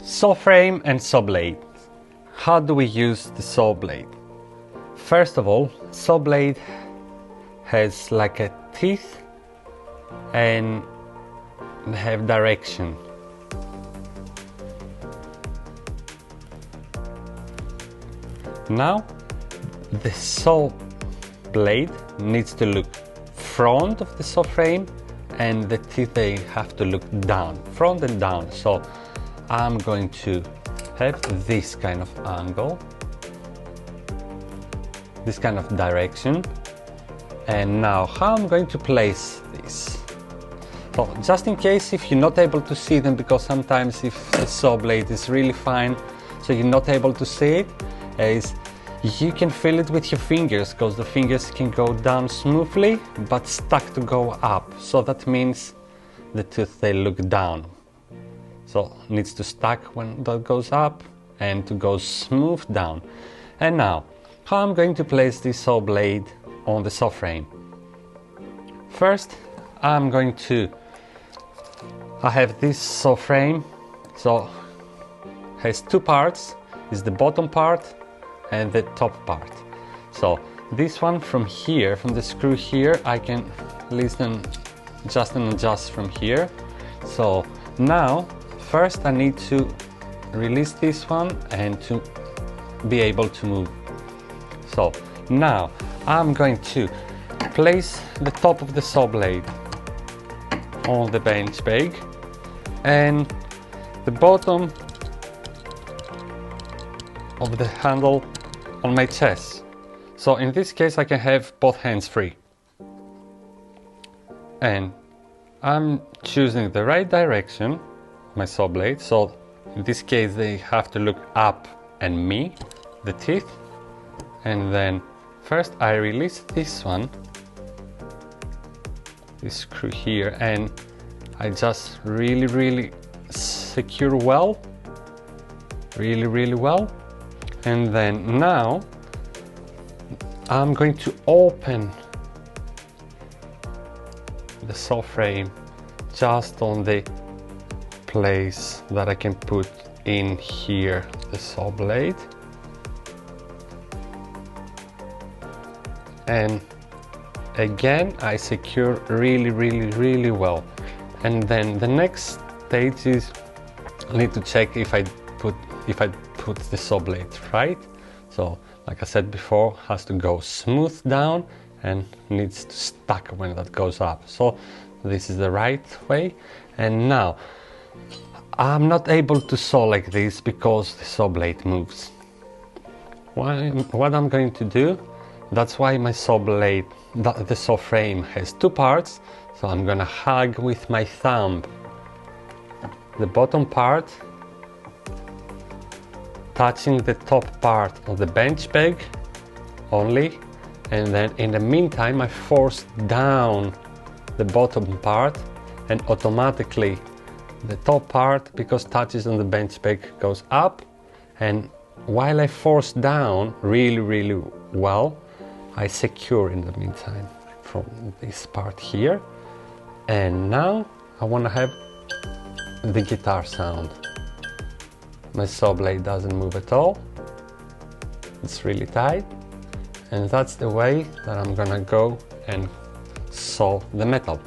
Saw frame and saw blade. How do we use the saw blade? First of all, saw blade has like a teeth and have direction. Now the saw blade needs to look front of the saw frame, and the teeth, they have to look down, front and down. So I'm going to have this kind of angle, this kind of direction. And now how I'm going to place this. So just in case if you're not able to see them, because sometimes if the saw blade is really fine so you're not able to see it, is you can feel it with your fingers, because the fingers can go down smoothly but stuck to go up. So that means the tooth, they look down. So it needs to stack when that goes up and to go smooth down. And now, how I'm going to place this saw blade on the saw frame. First, I'm going to, I have this saw frame, so has two parts, is the bottom part and the top part. So this one from here, from the screw here, I can listen, adjust and adjust from here. So now, first I need to release this one and to be able to move. So now I'm going to place the top of the saw blade on the bench peg and the bottom of the handle on my chest. So in this case I can have both hands free. And I'm choosing the right direction, my saw blade. So in this case they have to look up and me, the teeth. And then first I release this one, this screw here, and I just really secure well, really well. And then now I'm going to open the saw frame just on the place that I can put in here the saw blade. And again I secure really well. And then the next stage is I need to check if I put the saw blade right. So like I said before, has to go smooth down and needs to stack when that goes up. So this is the right way. And now I'm not able to saw like this because the saw blade moves. What I'm going to do, that's why my saw blade, the saw frame has two parts. So I'm gonna hug with my thumb the bottom part, touching the top part of the bench peg only, and then in the meantime I force down the bottom part, and automatically the top part, because touches on the bench peg, goes up. And while I force down really well, I secure in the meantime from this part here. And now I want to have the guitar sound. My saw blade doesn't move at all, it's really tight, and that's the way that I'm gonna go and saw the metal.